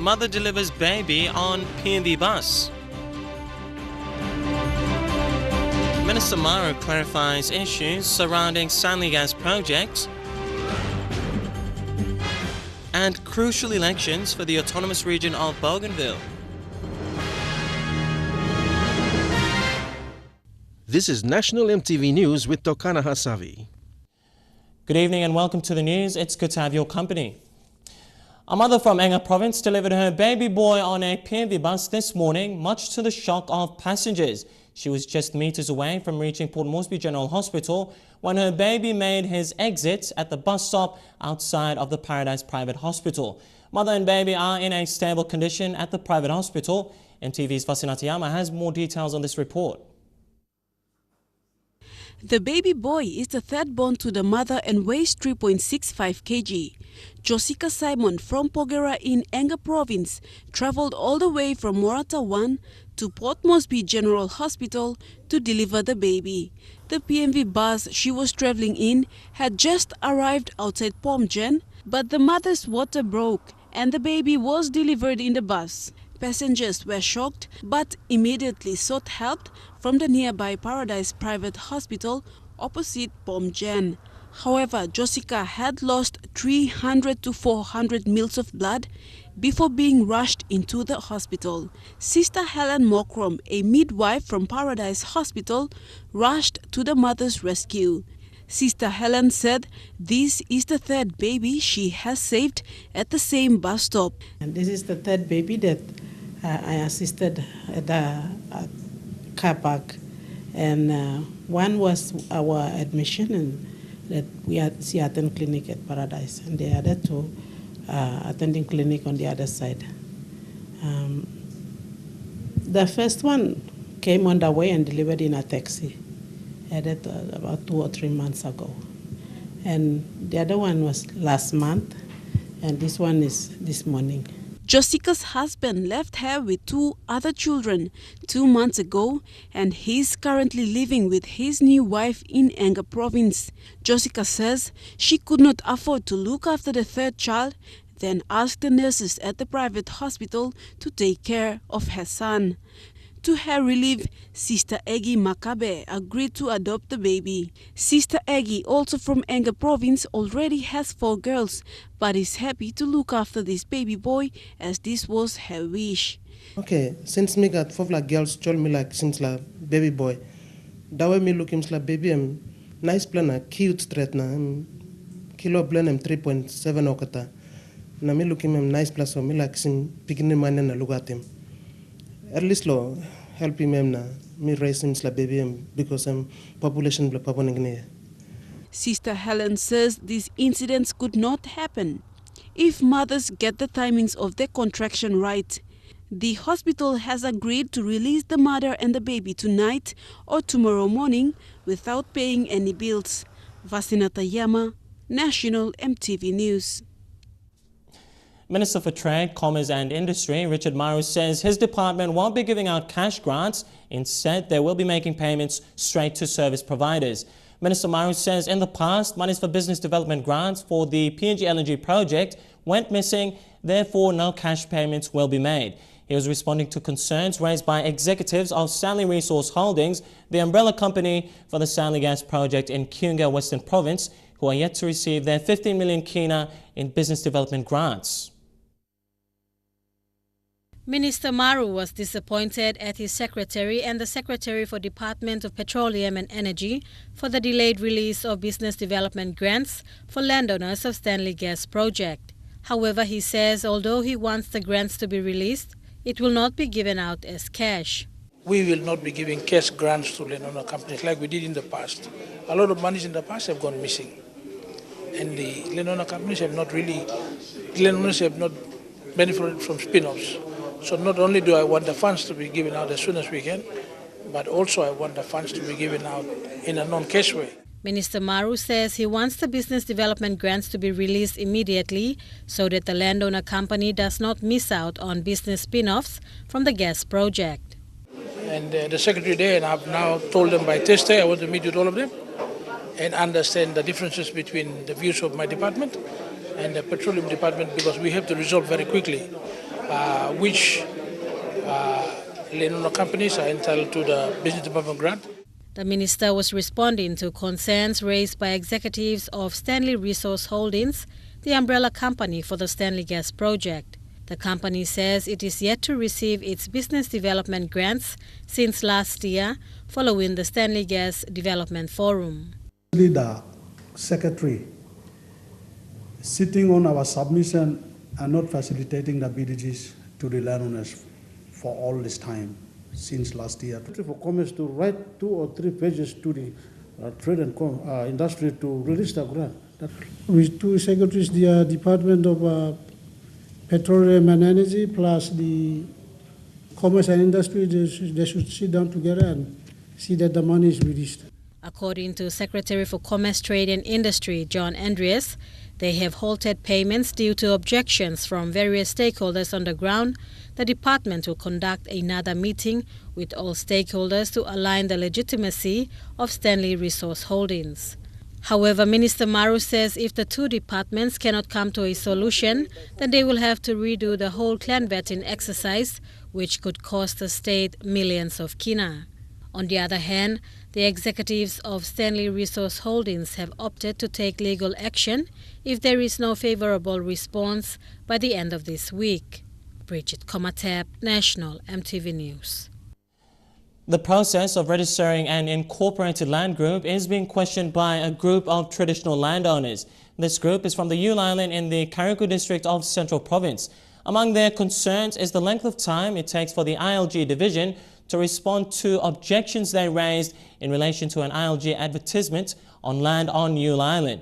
mother delivers baby on PMV bus. Minister Maru clarifies issues surrounding Stanley Gas Project. And crucial elections for the Autonomous Region of Bougainville. This is National EMTV News with Tokana Hasavi. Good evening and welcome to the news. It's good to have your company. A mother from Enga Province delivered her baby boy on a PMV bus this morning, much to the shock of passengers. She was just meters away from reaching Port Moresby General Hospital when her baby made his exit at the bus stop outside of the Paradise Private Hospital. Mother and baby are in a stable condition at the private hospital. EMTV's Vasinatayama has more details on this report. The baby boy is the third born to the mother and weighs 3.65 kg. Josica Simon from Pogera in Enga Province travelled all the way from Morata 1 to Port Moresby General Hospital to deliver the baby. The PMV bus she was travelling in had just arrived outside Pomgen, but the mother's water broke and the baby was delivered in the bus. Passengers were shocked but immediately sought help from the nearby Paradise Private Hospital opposite Pomgen. However, Josica had lost 300 to 400 mils of blood before being rushed into the hospital. Sister Helen Mokrom, a midwife from Paradise Hospital, rushed to the mother's rescue. Sister Helen said this is the third baby she has saved at the same bus stop. And this is the third baby that I assisted at the car park. And one was our admission and that we had attend clinic at Paradise, and the other two attending clinic on the other side. The first one came on the way and delivered in a taxi. Had it about 2 or 3 months ago. And the other one was last month, and this one is this morning. Josica's husband left her with 2 other children 2 months ago, and he's currently living with his new wife in Enga Province. Josica says she could not afford to look after the third child, then asked the nurses at the private hospital to take care of her son. To her relief, Sister Egi Makabe agreed to adopt the baby. Sister Egi, also from Enga Province, already has 4 girls, but is happy to look after this baby boy as this was her wish. Okay, since me got 4 girls, told me since baby boy. That way me look him baby, nice plan, cute straight na, kilo plan 3.7 okata. Na me look him nice plan, so me sim picking man and look at him. At least help him me raise him baby because population Papua. Sister Helen says these incidents could not happen if mothers get the timings of their contraction right. The hospital has agreed to release the mother and the baby tonight or tomorrow morning without paying any bills. Vasinatayama, National EMTV News. Minister for Trade, Commerce and Industry, Richard Maru, says his department won't be giving out cash grants. Instead, they will be making payments straight to service providers. Minister Maru says in the past, monies for business development grants for the PNG LNG project went missing, therefore no cash payments will be made. He was responding to concerns raised by executives of Stanley Resource Holdings, the umbrella company for the Stanley Gas Project in Kiunga, Western Province, who are yet to receive their 15 million kina in business development grants. Minister Maru was disappointed at his secretary and the Secretary for Department of Petroleum and Energy for the delayed release of business development grants for landowners of Stanley Gas Project. However, he says although he wants the grants to be released, it will not be given out as cash. We will not be giving cash grants to landowner companies like we did in the past. A lot of monies in the past have gone missing. And the landowner companies have not benefited from spin-offs. So not only do I want the funds to be given out as soon as we can, but also I want the funds to be given out in a non-cash way. Minister Maru says he wants the business development grants to be released immediately so that the landowner company does not miss out on business spin-offs from the gas project. And the secretary there, and I've now told them by Thursday I want to meet with all of them and understand the differences between the views of my department and the petroleum department, because we have to resolve very quickly which landowner companies are entitled to the business development grant. The minister was responding to concerns raised by executives of Stanley Resource Holdings, the umbrella company for the Stanley Gas Project. The company says it is yet to receive its business development grants since last year, following the Stanley Gas Development Forum. The secretary sitting on our submission and not facilitating the BDGs to the landowners for all this time since last year. For Commerce to write 2 or 3 pages to the trade and industry to release the grant. With 2 secretaries, the Department of Petroleum and Energy plus the Commerce and Industry, they should sit down together and see that the money is released. According to Secretary for Commerce, Trade and Industry, John Andreas, they have halted payments due to objections from various stakeholders on the ground. The department will conduct another meeting with all stakeholders to align the legitimacy of Stanley Resource Holdings. However, Minister Maru says if the 2 departments cannot come to a solution, then they will have to redo the whole clan vetting exercise, which could cost the state millions of kina. On the other hand, the executives of Stanley Resource Holdings have opted to take legal action if there is no favorable response by the end of this week. Bridget Komatep, National EMTV News. The process of registering an incorporated land group is being questioned by a group of traditional landowners. This group is from the Yule Island in the Kariku district of Central Province. Among their concerns is the length of time it takes for the ILG division to respond to objections they raised in relation to an ILG advertisement on land on Yule Island.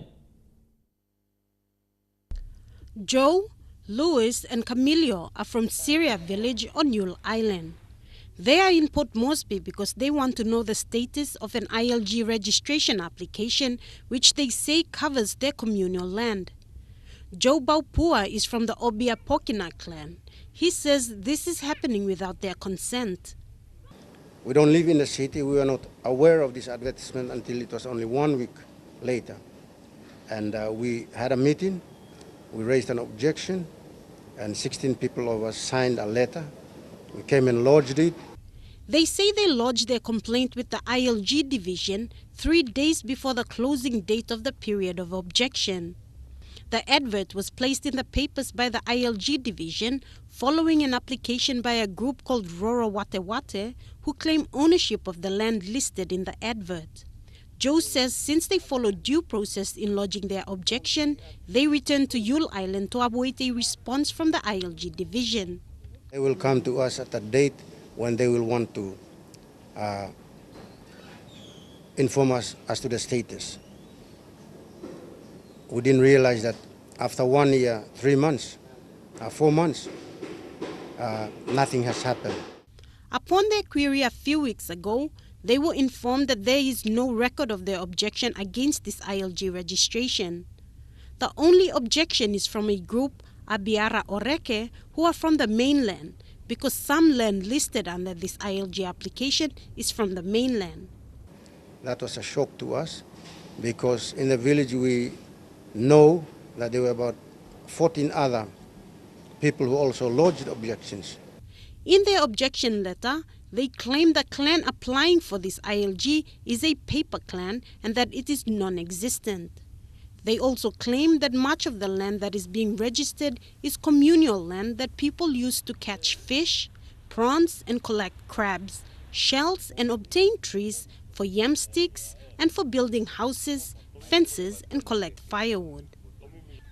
Joe, Louis and Camillo are from Syria village on Yule Island. They are in Port Moresby because they want to know the status of an ILG registration application which they say covers their communal land. Joe Baupua is from the Obia Pokina clan. He says this is happening without their consent. We don't live in the city. We were not aware of this advertisement until it was only 1 week later. And we had a meeting, we raised an objection, and 16 people of us signed a letter. We came and lodged it. They say they lodged their complaint with the ILG division 3 days before the closing date of the period of objection. The advert was placed in the papers by the ILG division following an application by a group called Roro Wate Wate who claim ownership of the land listed in the advert. Joe says since they followed due process in lodging their objection, they returned to Yule Island to await a response from the ILG division. They will come to us at a date when they will want to inform us as to the status. We didn't realize that after 1 year, 3 months, 4 months, nothing has happened. Upon their query a few weeks ago, they were informed that there is no record of their objection against this ILG registration. The only objection is from a group, Abiara Oreke, who are from the mainland, because some land listed under this ILG application is from the mainland. That was a shock to us because in the village we know that there were about 14 other people who also lodged objections. In their objection letter, they claim the clan applying for this ILG is a paper clan and that it is non-existent. They also claim that much of the land that is being registered is communal land that people use to catch fish, prawns and collect crabs, shells and obtain trees for yam sticks and for building houses, fences and collect firewood.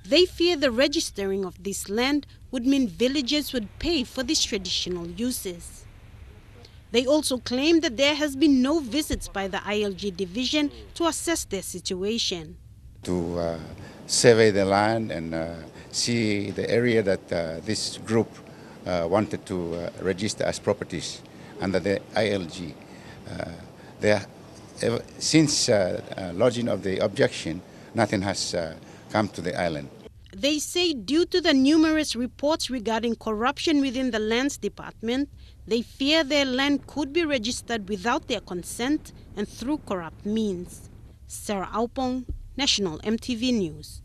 They fear the registering of this land would mean villagers would pay for these traditional uses. They also claim that there has been no visits by the ILG division to assess their situation. To survey the land and see the area that this group wanted to register as properties under the ILG. Since lodging of the objection, nothing has come to the island. They say due to the numerous reports regarding corruption within the lands department, they fear their land could be registered without their consent and through corrupt means. Sarah Aupong, National EMTV News.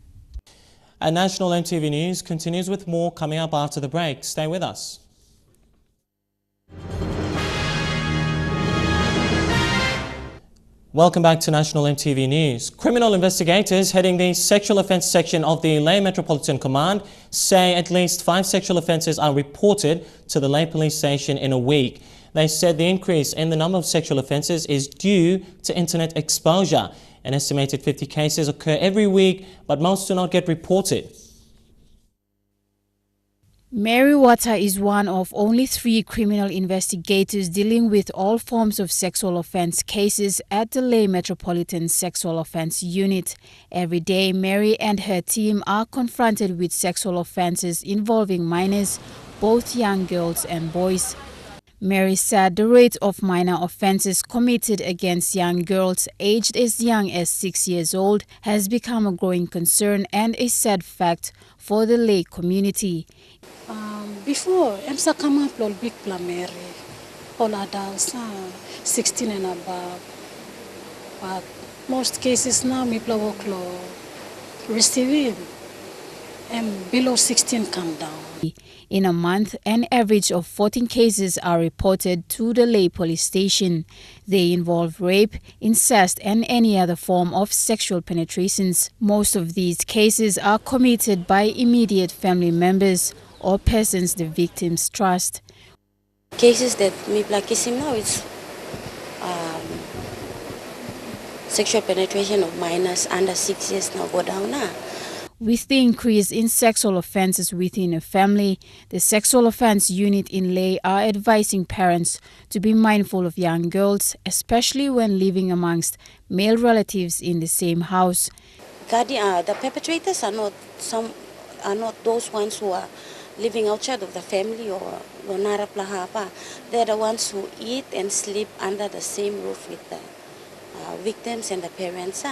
And National EMTV News continues with more coming up after the break. Stay with us. Welcome back to National EMTV News. Criminal investigators heading the sexual offence section of the Lae Metropolitan Command say at least 5 sexual offences are reported to the Lae Police Station in a week. They said the increase in the number of sexual offences is due to internet exposure. An estimated 50 cases occur every week, but most do not get reported. Maru is one of only 3 criminal investigators dealing with all forms of sexual offence cases at the Lae Metropolitan Sexual Offence Unit. Every day, Mary and her team are confronted with sexual offences involving minors, both young girls and boys. Mary said the rate of minor offences committed against young girls aged as young as 6 years old has become a growing concern and a sad fact for the Lae community. Before, EMSA come up with big Mary, all adults, 16 and above. But most cases now, people work receiving and below 16 come down. In a month, an average of 14 cases are reported to the Lae Police Station. They involve rape, incest and any other form of sexual penetrations. Most of these cases are committed by immediate family members or persons the victims trust. Cases that me kissing now is sexual penetration of minors under 6 years now go down now. With the increase in sexual offences within a family, the Sexual Offence Unit in Lae are advising parents to be mindful of young girls, especially when living amongst male relatives in the same house. The perpetrators are not those ones who are living outside of the family or Lonara Plahapa. They're the ones who eat and sleep under the same roof with the victims and the parents.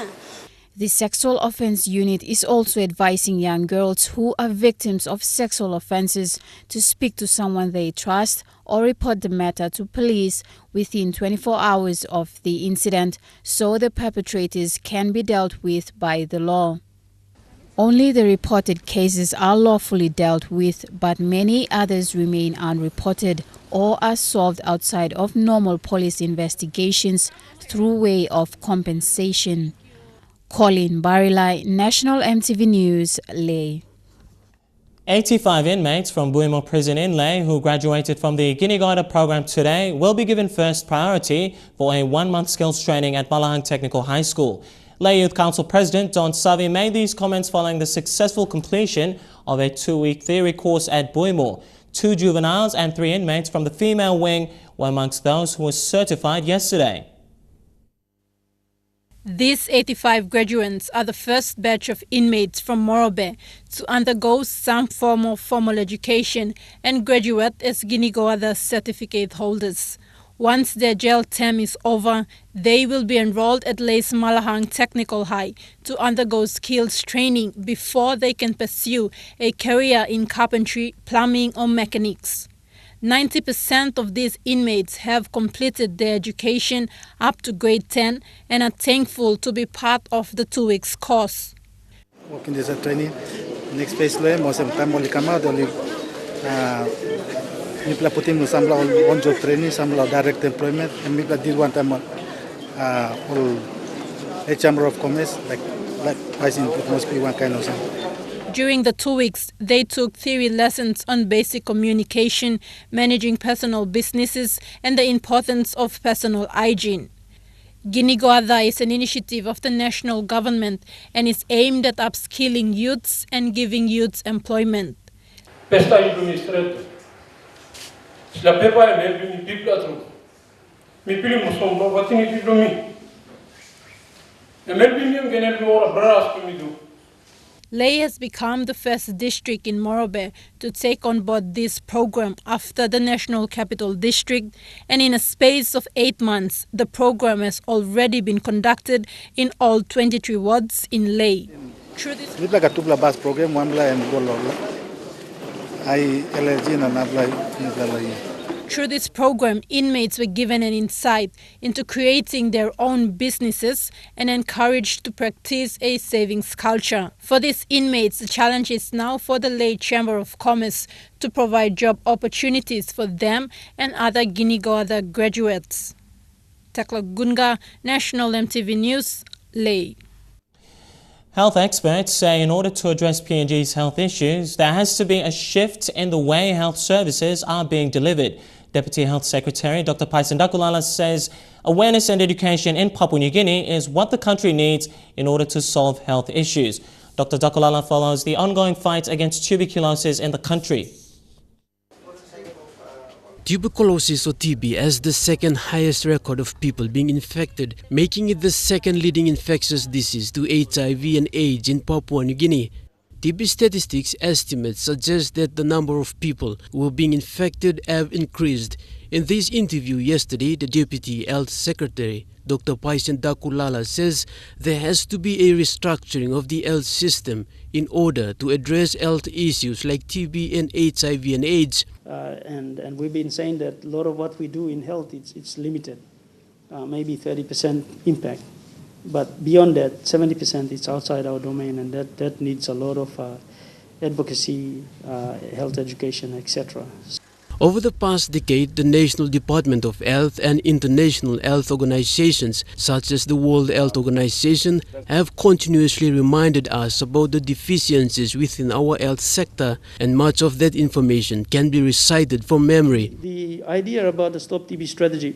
The Sexual Offence Unit is also advising young girls who are victims of sexual offences to speak to someone they trust or report the matter to police within 24 hours of the incident so the perpetrators can be dealt with by the law. Only the reported cases are lawfully dealt with, but many others remain unreported or are solved outside of normal police investigations through way of compensation. Colin Barilai, National EMTV News, Lae. 85 inmates from Bougainville Prison in Lae who graduated from the Guinea program today will be given first priority for a 1-month skills training at Malahang Technical High School. Lae Youth Council President Don Savi made these comments following the successful completion of a 2-week theory course at Bougainville. 2 juveniles and 3 inmates from the female wing were amongst those who were certified yesterday. These 85 graduates are the first batch of inmates from Morobe to undergo some form of formal education and graduate as Guinea certificate holders. Once their jail term is over, they will be enrolled at Lae's Malahang Technical High to undergo skills training before they can pursue a career in carpentry, plumbing or mechanics. 90% of these inmates have completed their education up to grade 10 and are thankful to be part of the 2-week course. Working as a training, next phase most of the time only come out only people put him some on job training, some direct employment, and people did one time all a chamber of commerce like I think it must be one kind of thing. During the 2 weeks, they took theory lessons on basic communication, managing personal businesses, and the importance of personal hygiene. Guinea is an initiative of the national government and is aimed at upskilling youths and giving youths employment. Lae has become the first district in Morobe to take on board this program after the National Capital District, and in a space of 8 months, the program has already been conducted in all 23 wards in Lae. Through this Through this program, inmates were given an insight into creating their own businesses and encouraged to practice a savings culture. For these inmates, the challenge is now for the Lay Chamber of Commerce to provide job opportunities for them and other Guinea-Goada graduates. Tekla Gunga, National EMTV News, Lay. Health experts say in order to address PNG's health issues, there has to be a shift in the way health services are being delivered. Deputy Health Secretary Dr. Paisen Dakulala says awareness and education in Papua New Guinea is what the country needs in order to solve health issues. Dr. Dakulala follows the ongoing fight against tuberculosis in the country. Tuberculosis or TB has the second highest record of people being infected, making it the second leading infectious disease to HIV and AIDS in Papua New Guinea. TB statistics estimates suggest that the number of people who are being infected have increased. In this interview yesterday, the Deputy Health Secretary, Dr. Paisen Dakulala, says there has to be a restructuring of the health system in order to address health issues like TB and HIV and AIDS. And we've been saying that a lot of what we do in health, it's limited, maybe 30% impact. But beyond that, 70% is outside our domain, and that needs a lot of advocacy, health education, etc. Over the past decade, the National Department of Health and international health organizations, such as the World Health Organization, have continuously reminded us about the deficiencies within our health sector, and much of that information can be recited from memory. The idea about the Stop TB strategy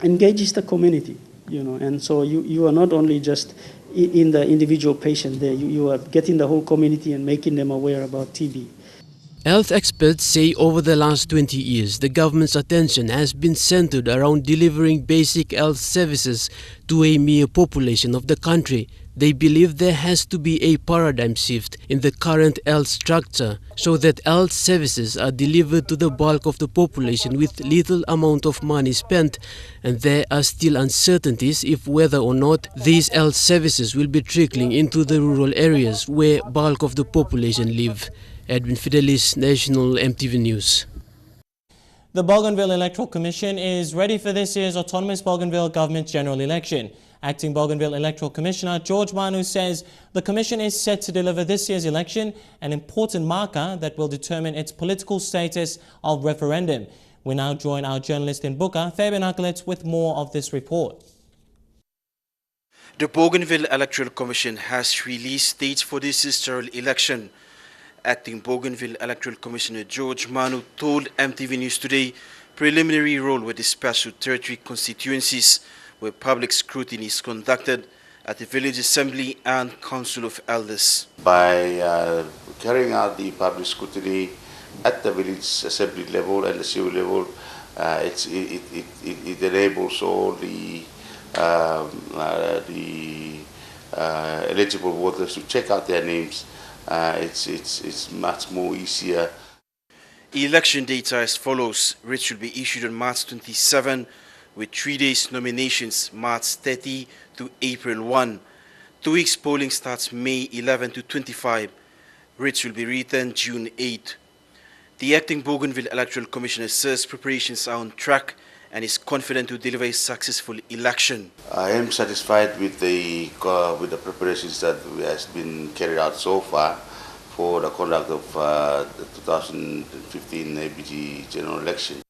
engages the community, and so you are not only just in the individual patient there, you are getting the whole community and making them aware about TB. Health experts say over the last 20 years, the government's attention has been centered around delivering basic health services to a mere population of the country. They believe there has to be a paradigm shift in the current health structure so that health services are delivered to the bulk of the population with little amount of money spent, and there are still uncertainties if whether or not these health services will be trickling into the rural areas where bulk of the population live. Edwin Fidelis, National EMTV News. The Bougainville Electoral Commission is ready for this year's Autonomous Bougainville Government General Election. Acting Bougainville Electoral Commissioner George Manu says the Commission is set to deliver this year's election an important marker that will determine its political status of referendum. We now join our journalist in Buka, Fabian Aklets, with more of this report. The Bougainville Electoral Commission has released dates for this year's general election. Acting Bougainville Electoral Commissioner George Manu told EMTV News today preliminary roll were dispatched to territory constituencies where public scrutiny is conducted at the village assembly and council of elders. By carrying out the public scrutiny at the village assembly level and the civil level, it enables all the eligible voters to check out their names. It's much more easier. Election data as follows, which will be issued on March 27 with 3 days nominations, March 30 to April 1. 2 weeks polling starts May 11 to 25. Writs will be written June 8. The acting Bougainville Electoral Commissioner says preparations are on track and is confident to deliver a successful election. I am satisfied with the preparations that has been carried out so far for the conduct of the 2015 ABG general election.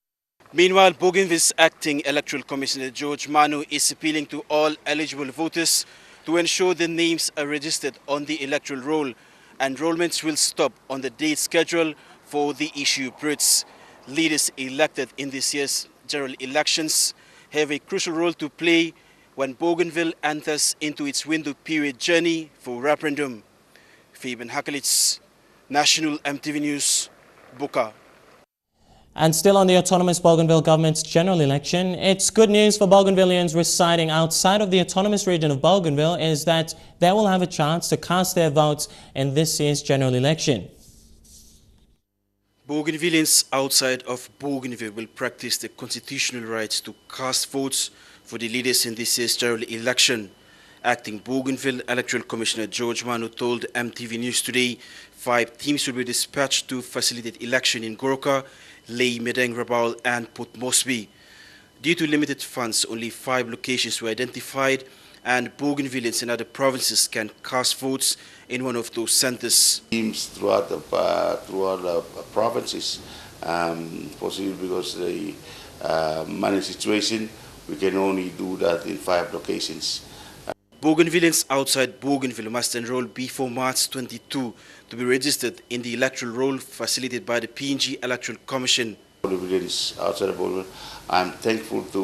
Meanwhile, Bougainville's acting Electoral Commissioner George Manu is appealing to all eligible voters to ensure their names are registered on the electoral roll. Enrollments will stop on the date scheduled for the issue of writs. Leaders elected in this year's general elections have a crucial role to play when Bougainville enters into its window period journey for referendum. Fabian Hakelitz, National EMTV News, Buka. And still on the Autonomous Bougainville Government's general election, it's good news for Bougainvillians residing outside of the Autonomous Region of Bougainville is that they will have a chance to cast their votes in this year's general election. Bougainvillians outside of Bougainville will practice their constitutional rights to cast votes for the leaders in this year's general election. Acting Bougainville Electoral Commissioner George Manu told EMTV News today 5 teams will be dispatched to facilitate election in Goroka, Ley, Medeng, Rabaul and Port Moresby. Due to limited funds, only 5 locations were identified and Bougainvilleans in other provinces can cast votes in one of those centers. Teams throughout the provinces, possibly because the money situation, we can only do that in 5 locations. Bougainvilleans outside Bougainville must enroll before March 22 to be registered in the electoral roll facilitated by the PNG Electoral Commission. Bougainvilleans outside of Bougainville, I'm thankful to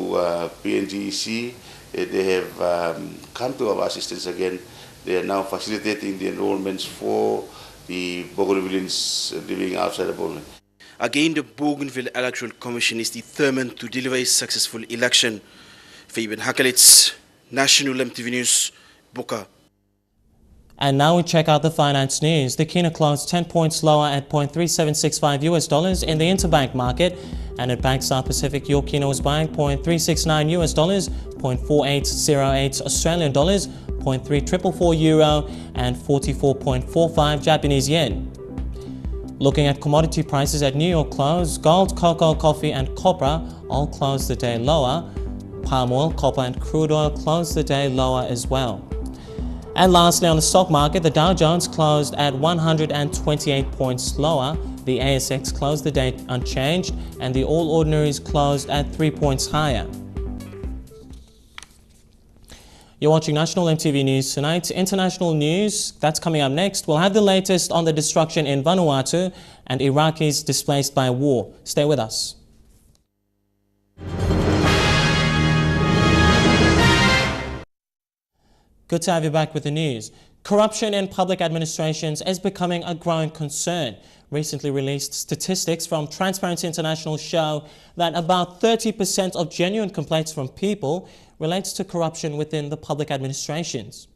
PNGEC. They have come to our assistance again. They are now facilitating the enrollments for the Bougainvilleans living outside of Bougainville. Again, the Bougainville Electoral Commission is determined to deliver a successful election. Fabian Hakalitz, National EMTV News, Buka. And now we check out the finance news. The kina closed 10 points lower at $0.3765 in the interbank market, and at Bank South Pacific, your kina was buying $0.369 $0.4808 Australian dollars, €0.3444 and 44.45 Japanese yen. Looking at commodity prices at New York close, gold, cocoa, coffee and copra all closed the day lower. Palm oil, copper and crude oil closed the day lower as well. And lastly, on the stock market, the Dow Jones closed at 128 points lower. The ASX closed the day unchanged, and the All Ordinaries closed at 3 points higher. You're watching National EMTV News tonight. International news, that's coming up next. We'll have the latest on the destruction in Vanuatu and Iraqis displaced by war. Stay with us. Good to have you back with the news. Corruption in public administrations is becoming a growing concern. Recently released statistics from Transparency International show that about 30% of genuine complaints from people relates to corruption within the public administrations.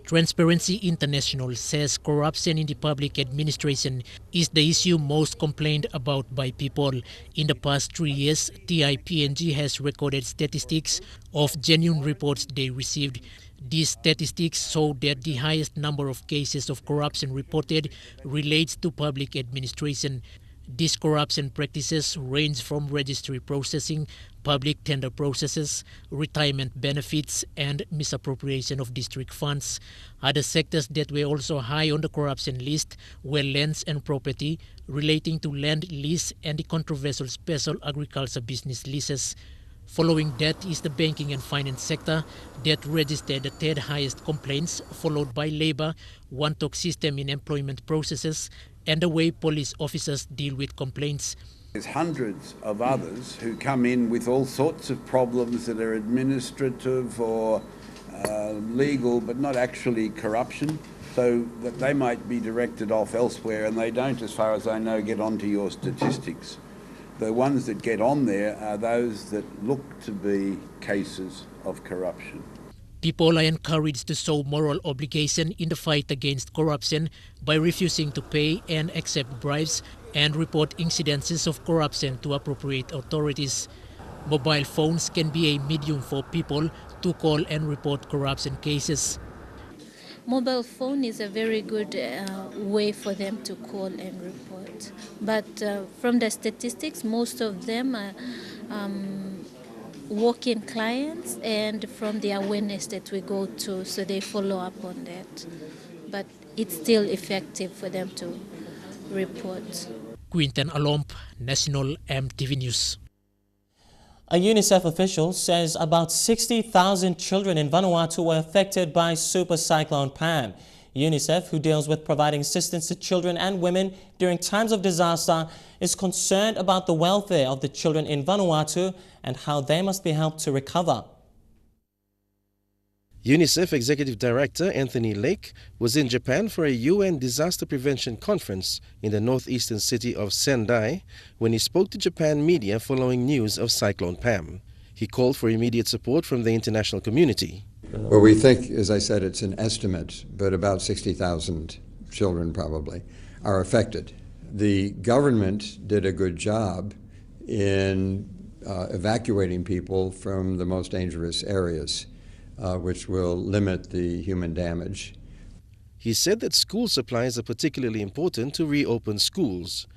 Transparency International says corruption in the public administration is the issue most complained about by people. In the past 3 years, TIPNG has recorded statistics of genuine reports they received. These statistics show that the highest number of cases of corruption reported relates to public administration. These corruption practices range from registry processing, public tender processes, retirement benefits, and misappropriation of district funds. Other sectors that were also high on the corruption list were lands and property, relating to land lease and the controversial special agriculture business leases. Following that is the banking and finance sector that registered the third highest complaints, followed by labor, one-talk system in employment processes, and the way police officers deal with complaints. There's hundreds of others who come in with all sorts of problems that are administrative or legal, but not actually corruption, so that they might be directed off elsewhere, and they don't, as far as I know, get onto your statistics. The ones that get on there are those that look to be cases of corruption. People are encouraged to show moral obligation in the fight against corruption by refusing to pay and accept bribes and report incidences of corruption to appropriate authorities. Mobile phones can be a medium for people to call and report corruption cases. Mobile phone is a very good way for them to call and report. But from the statistics, most of them are walk-in clients, and from the awareness that we go to, so they follow up on that. But it's still effective for them to report. Quinten Alomp, National EMTV News. A UNICEF official says about 60,000 children in Vanuatu were affected by Super Cyclone Pam. UNICEF, who deals with providing assistance to children and women during times of disaster, is concerned about the welfare of the children in Vanuatu and how they must be helped to recover. UNICEF Executive Director Anthony Lake was in Japan for a UN disaster prevention conference in the northeastern city of Sendai when he spoke to Japan media following news of Cyclone Pam. He called for immediate support from the international community. Well, we think, as I said, it's an estimate, but about 60,000 children probably are affected. The government did a good job in evacuating people from the most dangerous areas, which will limit the human damage. He said that school supplies are particularly important to reopen schools.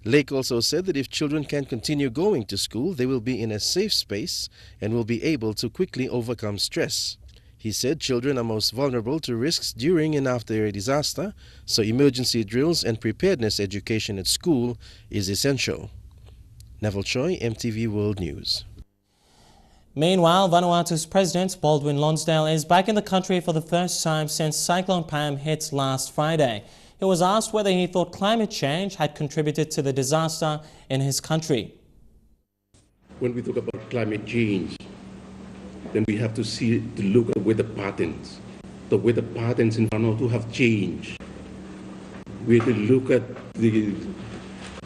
Lake also said that if children can continue going to school, they will be in a safe space and will be able to quickly overcome stress. He said children are most vulnerable to risks during and after a disaster, so emergency drills and preparedness education at school is essential. Neville Choi, EMTV World News. Meanwhile, Vanuatu's President Baldwin Lonsdale is back in the country for the first time since Cyclone Pam hit last Friday. He was asked whether he thought climate change had contributed to the disaster in his country. When we talk about climate change, then we have to look at weather patterns. The weather patterns in Vanuatu have changed. We have to look at the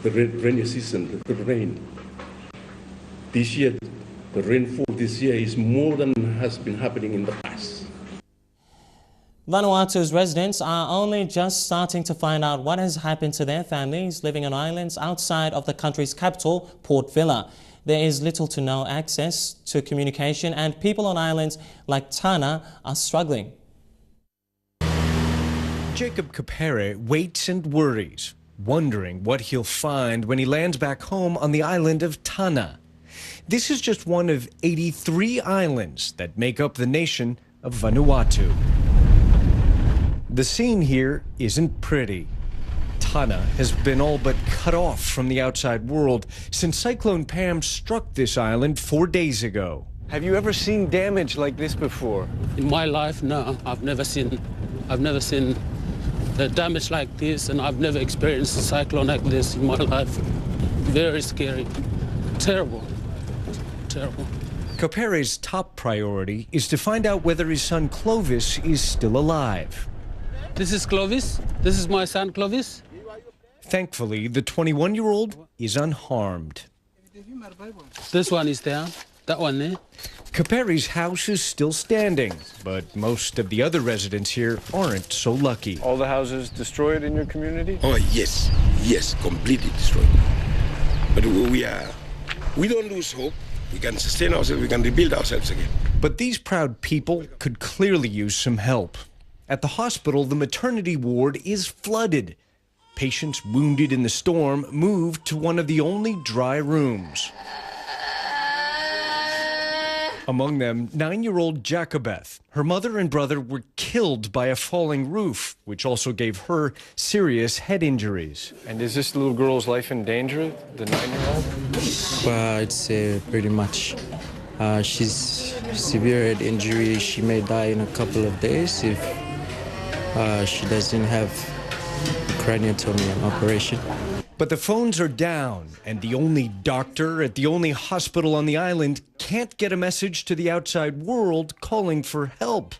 rainy season, the rain. This year, the rainfall this year is more than has been happening in the past. Vanuatu's residents are only just starting to find out what has happened to their families living on islands outside of the country's capital, Port Vila. There is little to no access to communication, and people on islands like Tana are struggling. Jacob Kapere waits and worries, wondering what he'll find when he lands back home on the island of Tana. This is just one of 83 islands that make up the nation of Vanuatu. The scene here isn't pretty. Tana has been all but cut off from the outside world since Cyclone Pam struck this island 4 days ago. Have you ever seen damage like this before? In my life, no. I've never seen the damage like this, and I've never experienced a cyclone like this in my life. Very scary. Terrible. Terrible. Kapere's top priority is to find out whether his son Clovis is still alive. This is Clovis. This is my son Clovis. Thankfully, the 21-year-old is unharmed. This one is down. That one there. Kapere's house is still standing, but most of the other residents here aren't so lucky. All the houses destroyed in your community? Oh, yes. Yes, completely destroyed. But we don't lose hope. We can sustain ourselves, we can rebuild ourselves again. But these proud people could clearly use some help. At the hospital, the maternity ward is flooded. Patients wounded in the storm moved to one of the only dry rooms. Among them, 9-year-old Jacobeth. Her mother and brother were killed by a falling roof, which also gave her serious head injuries. And is this little girl's life in danger, the 9-year-old? I'd say pretty much. She's severe head injury. She may die in a couple of days if she doesn't have a craniotomy operation. But the phones are down, and the only doctor at the only hospital on the island can't get a message to the outside world calling for help.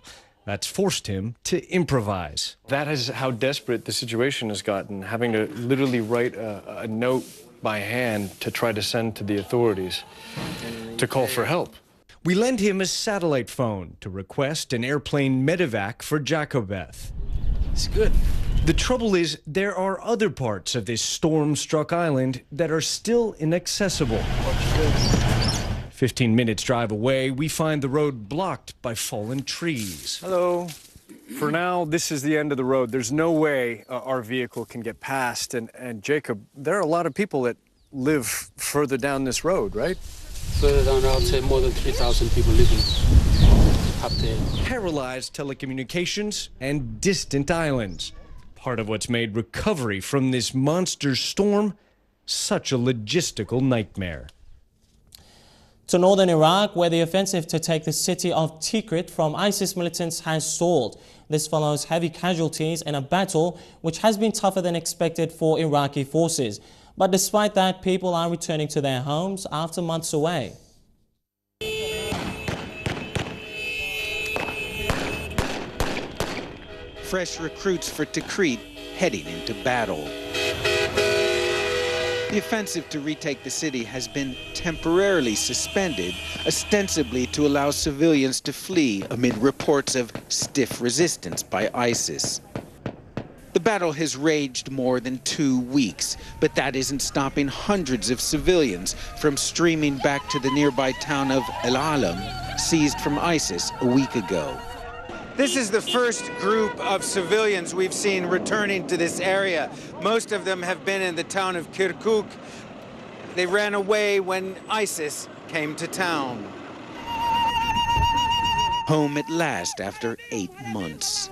That's forced him to improvise. That is how desperate the situation has gotten, having to literally write a note by hand to try to send to the authorities to call for help. We lend him a satellite phone to request an airplane medevac for Jacobeth. It's good. The trouble is, there are other parts of this storm-struck island that are still inaccessible. 15 minutes drive away, we find the road blocked by fallen trees. Hello. For now, this is the end of the road. There's no way our vehicle can get past. And Jacob, there are a lot of people that live further down this road, right? Further down, I would say more than 3,000 people living up there. Paralyzed telecommunications and distant islands. Part of what's made recovery from this monster storm such a logistical nightmare. To northern Iraq, where the offensive to take the city of Tikrit from ISIS militants has stalled. This follows heavy casualties in a battle which has been tougher than expected for Iraqi forces. But despite that, people are returning to their homes after months away. Fresh recruits for Tikrit heading into battle. The offensive to retake the city has been temporarily suspended, ostensibly to allow civilians to flee amid reports of stiff resistance by ISIS. The battle has raged more than 2 weeks, but that isn't stopping hundreds of civilians from streaming back to the nearby town of El Alam, seized from ISIS a week ago. This is the first group of civilians we've seen returning to this area. Most of them have been in the town of Kirkuk. They ran away when ISIS came to town. Home at last after 8 months.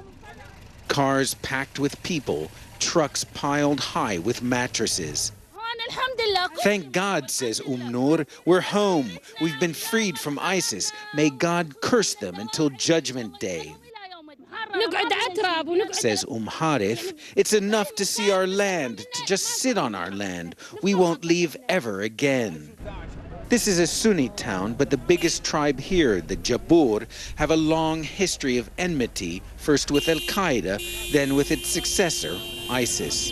Cars packed with people, trucks piled high with mattresses. Thank God, says Noor, we're home. We've been freed from ISIS. May God curse them until Judgment Day. Says Harith, it's enough to see our land, to just sit on our land. We won't leave ever again. This is a Sunni town, but the biggest tribe here, the Jabur, have a long history of enmity, first with Al-Qaeda, then with its successor, ISIS.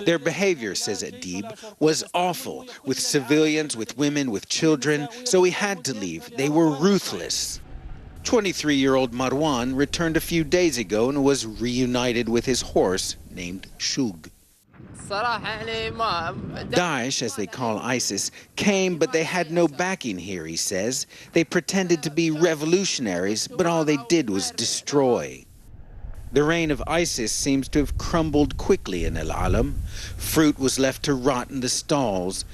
Their behavior, says Adib, was awful, with civilians, with women, with children, so we had to leave. They were ruthless. 23-year-old Marwan returned a few days ago and was reunited with his horse named Shug. Daesh, as they call ISIS, came, but they had no backing here, he says. They pretended to be revolutionaries, but all they did was destroy. The reign of ISIS seems to have crumbled quickly in El Alam. Fruit was left to rot in the stalls.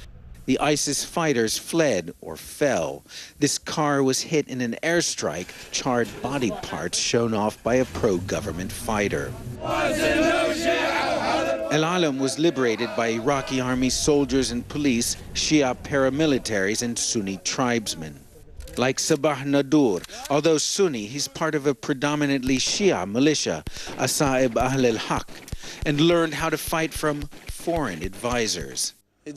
The ISIS fighters fled or fell. This car was hit in an airstrike, charred body parts shown off by a pro-government fighter. El Alam was liberated by Iraqi army soldiers and police, Shia paramilitaries, and Sunni tribesmen. Like Sabah Nadur, although Sunni, he's part of a predominantly Shia militia, Asaib Ahl al-Haq, and learned how to fight from foreign advisors. We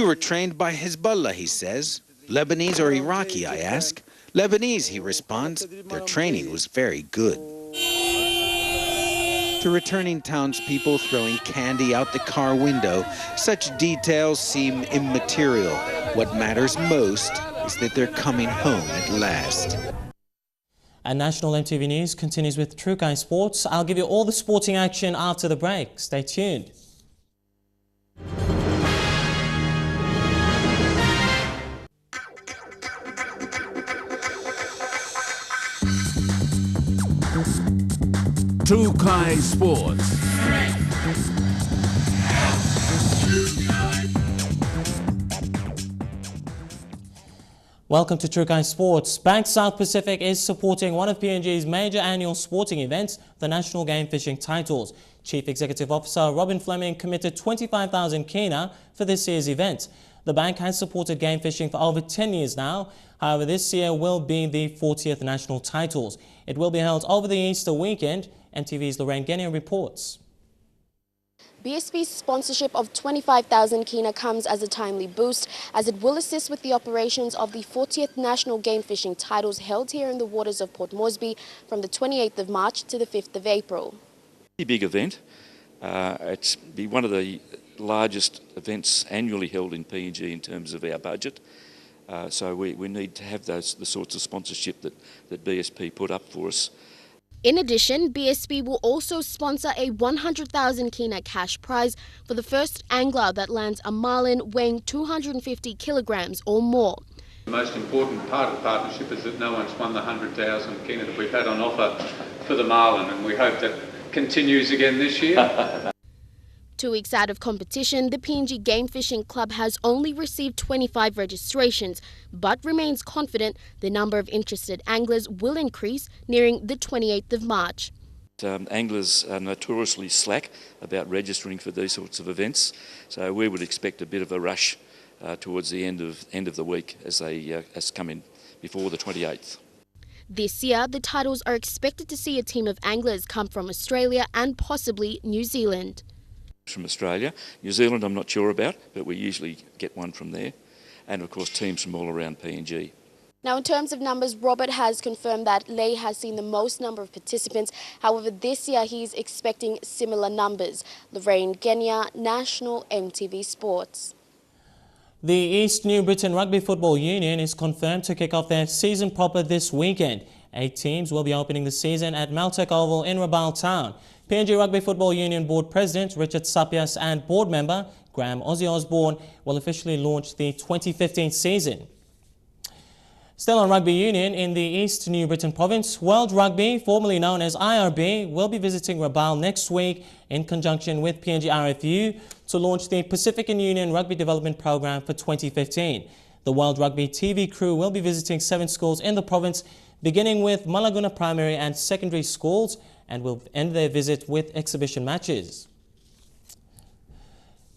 were trained by Hezbollah, he says. Lebanese or Iraqi, I ask. Lebanese, he responds. Their training was very good. To returning townspeople throwing candy out the car window, such details seem immaterial. What matters most is that they're coming home at last. And National EMTV News continues with True Guy Sports. I'll give you all the sporting action after the break. Stay tuned. True Guy Sports. Welcome to True Guy Sports. Bank South Pacific is supporting one of PNG's major annual sporting events, the National Game Fishing Titles. Chief Executive Officer Robin Fleming committed 25,000 kina for this year's event. The bank has supported game fishing for over 10 years now. However, this year will be the 40th National Titles. It will be held over the Easter weekend. EMTV's Lorraine Genia reports. BSP's sponsorship of 25,000 kina comes as a timely boost, as it will assist with the operations of the 40th National Game Fishing Titles held here in the waters of Port Moresby from the 28th of March to the 5th of April. Big event. It's be one of the largest events annually held in PNG in terms of our budget. So we need to have the sorts of sponsorship that BSP put up for us. In addition, BSP will also sponsor a 100,000 kina cash prize for the first angler that lands a marlin weighing 250 kilograms or more. The most important part of the partnership is that no one's won the 100,000 kina that we've had on offer for the marlin, and we hope that continues again this year. 2 weeks out of competition, the PNG Game Fishing Club has only received 25 registrations, but remains confident the number of interested anglers will increase nearing the 28th of March. Anglers are notoriously slack about registering for these sorts of events, so we would expect a bit of a rush towards the end of the week as they come in before the 28th. This year, the titles are expected to see a team of anglers come from Australia and possibly New Zealand. From Australia. New Zealand I'm not sure about, but we usually get one from there. And of course teams from all around PNG. Now, in terms of numbers, Robert has confirmed that Lay has seen the most number of participants. However, this year he's expecting similar numbers. Lorraine Genia, National EMTV Sports. The East New Britain Rugby Football Union is confirmed to kick off their season proper this weekend. 8 teams will be opening the season at Meltec Oval in Rabaul Town. PNG Rugby Football Union Board President Richard Sapias and Board Member Graham Ozzy Osborne will officially launch the 2015 season. Still on Rugby Union, in the East New Britain Province, World Rugby, formerly known as IRB, will be visiting Rabaul next week in conjunction with PNG RFU to launch the Pacific and Union Rugby Development Program for 2015. The World Rugby TV crew will be visiting 7 schools in the province, beginning with Malaguna Primary and Secondary Schools, and will end their visit with exhibition matches.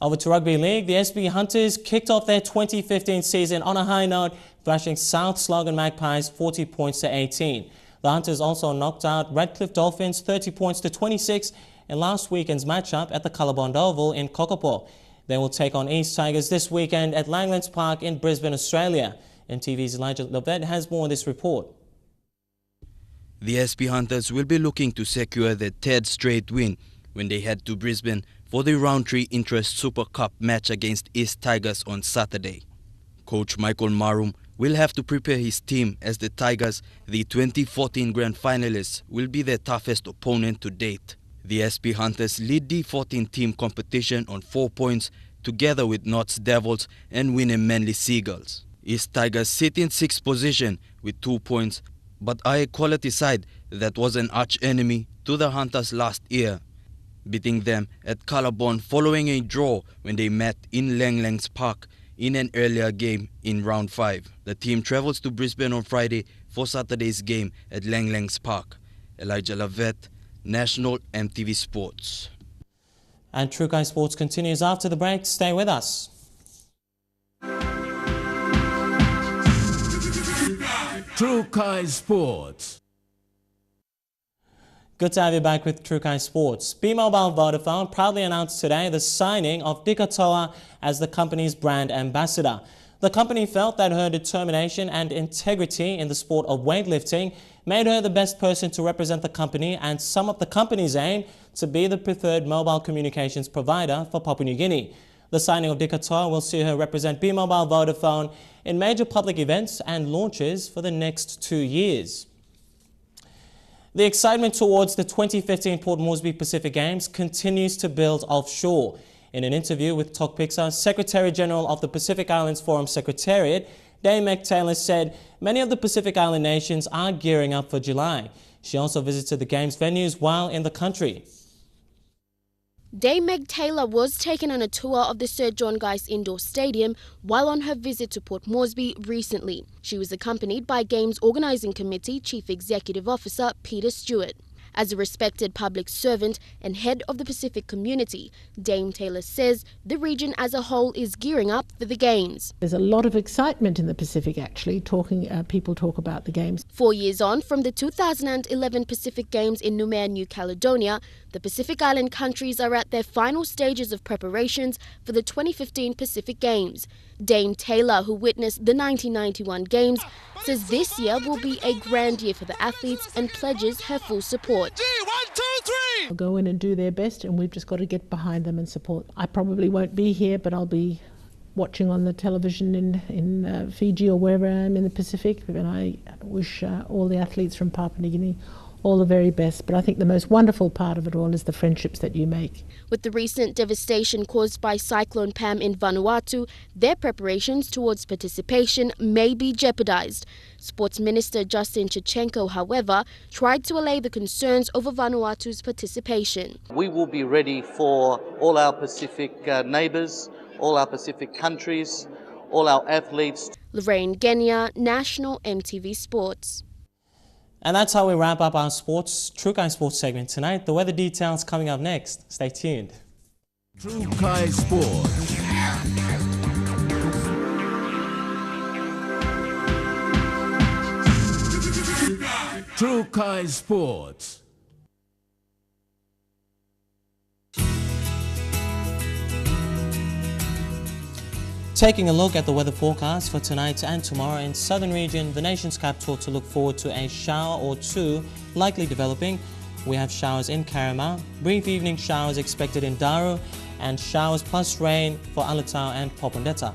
Over to Rugby League, the SB Hunters kicked off their 2015 season on a high note, thrashing South Slogan Magpies 40 points to 18. The Hunters also knocked out Redcliffe Dolphins 30 points to 26 in last weekend's matchup at the Colorbond Oval in Kokopo. They will take on East Tigers this weekend at Langlands Park in Brisbane, Australia. EMTV's Elijah Lovett has more on this report. The SB Hunters will be looking to secure their 3rd straight win when they head to Brisbane for the Roundtree Interest Super Cup match against East Tigers on Saturday. Coach Michael Maru will have to prepare his team as the Tigers, the 2014 Grand Finalists, will be their toughest opponent to date. The SB Hunters lead the 14-team competition on 4 points together with Notts Devils and Wynnum Manly Seagulls. East Tigers sit in 6th position with 2 points, but are a quality side that was an arch-enemy to the Hunters last year, beating them at Colorbond following a draw when they met in Langlands Park in an earlier game in Round 5. The team travels to Brisbane on Friday for Saturday's game at Langlands Park. Elijah Lavette, National MTV Sports. And True Guy Sports continues after the break. Stay with us. True Guy Sports. Good to have you back with True Guy Sports. B-Mobile Vodafone proudly announced today the signing of Dikatoa as the company's brand ambassador. The company felt that her determination and integrity in the sport of weightlifting made her the best person to represent the company and sum up the company's aim to be the preferred mobile communications provider for Papua New Guinea. The signing of Dikatoa will see her represent B-Mobile Vodafone in major public events and launches for the next 2 years. The excitement towards the 2015 Port Moresby Pacific Games continues to build offshore. In an interview with Talk Pixar, Secretary General of the Pacific Islands Forum Secretariat, Dame Meg Taylor said many of the Pacific Island nations are gearing up for July. She also visited the Games venues while in the country. Dame Meg Taylor was taken on a tour of the Sir John Geiss Indoor Stadium while on her visit to Port Moresby recently. She was accompanied by Games Organising Committee Chief Executive Officer Peter Stewart. As a respected public servant and head of the Pacific community, Dame Taylor says the region as a whole is gearing up for the Games. There's a lot of excitement in the Pacific, actually. People talk about the Games. 4 years on from the 2011 Pacific Games in Noumea, New Caledonia, the Pacific Island countries are at their final stages of preparations for the 2015 Pacific Games. Dame Taylor, who witnessed the 1991 Games, says this year will be a grand year for the athletes and pledges her full support. They'll go in and do their best, and we've just got to get behind them and support. I probably won't be here, but I'll be watching on the television in Fiji or wherever I am in the Pacific, and I wish all the athletes from Papua New Guinea all the very best. But I think the most wonderful part of it all is the friendships that you make. With the recent devastation caused by Cyclone Pam in Vanuatu, their preparations towards participation may be jeopardized. Sports Minister Justin Chichenko, however, tried to allay the concerns over Vanuatu's participation. We will be ready for all our Pacific neighbours, all our Pacific countries, all our athletes. Lorraine Genia, National MTV Sports. And that's how we wrap up our True Guy Sports segment tonight. The weather details coming up next. Stay tuned. True Guy Sports. True Guy Sports. Taking a look at the weather forecast for tonight and tomorrow in southern region, the nation's capital, to look forward to a shower or two likely developing. We have showers in Karamau, brief evening showers expected in Daru, and showers plus rain for Alatau and Popondetta.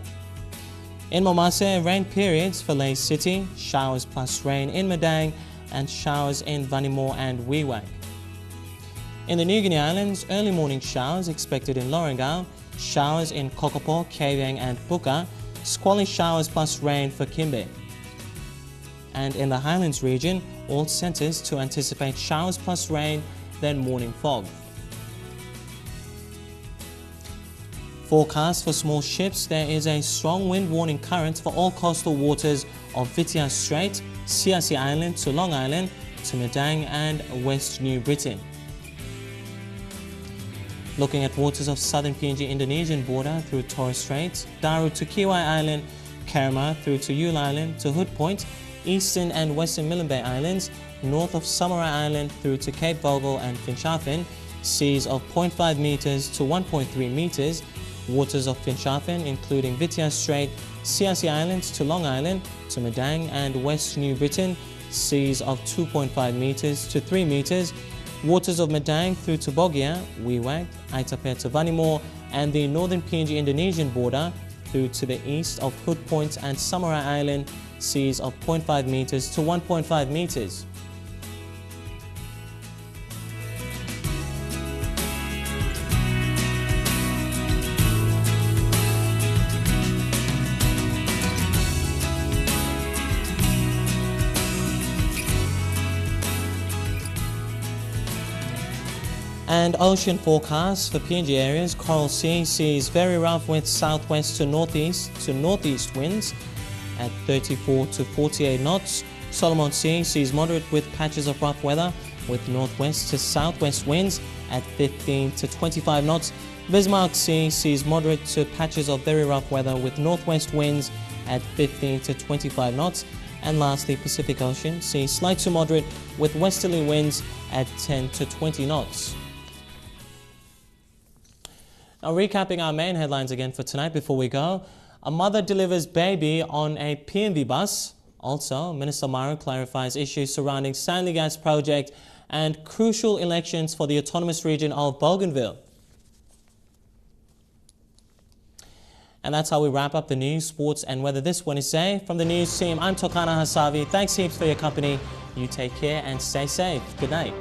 In Momase, rain periods for Lae City, showers plus rain in Madang, and showers in Vanimo and Wewak. In the New Guinea Islands, early morning showers expected in Lorengau, showers in Kokopo, Kavieng and Puka, squally showers plus rain for Kimbe. And in the Highlands region, all centres to anticipate showers plus rain, then morning fog. Forecast for small ships, there is a strong wind warning current for all coastal waters of Vitia Strait, Siasi Island to Long Island, to Madang and West New Britain. Looking at waters of southern PNG Indonesian border through Torres Strait, Daru to Kiwai Island, Kerma through to Yule Island to Hood Point, eastern and western Milne Bay Islands, north of Samurai Island through to Cape Vogel and Finschhafen, seas of 0.5 meters to 1.3 meters, waters of Finschhafen including Vitia Strait, Siasi Islands to Long Island, to Madang and West New Britain, seas of 2.5 meters to 3 meters, waters of Madang through to Bogia, Wewak, Aitape to Vanimo, and the northern PNG Indonesian border through to the east of Hood Point and Samurai Island, seas of 0.5 meters to 1.5 meters. And ocean forecast for PNG areas, Coral Sea sees very rough with southwest to northeast winds at 34 to 48 knots. Solomon Sea sees moderate with patches of rough weather with northwest to southwest winds at 15 to 25 knots. Bismarck Sea sees moderate to patches of very rough weather with northwest winds at 15 to 25 knots. And lastly, Pacific Ocean sees slight to moderate with westerly winds at 10 to 20 knots. Now, recapping our main headlines again for tonight before we go. A mother delivers baby on a PMV bus. Also, Minister Maru clarifies issues surrounding Stanley Gas Project and crucial elections for the Autonomous Region of Bougainville. And that's how we wrap up the news, sports and weather this Wednesday. From the news team, I'm Tokana Hasavi. Thanks heaps for your company. You take care and stay safe. Good night.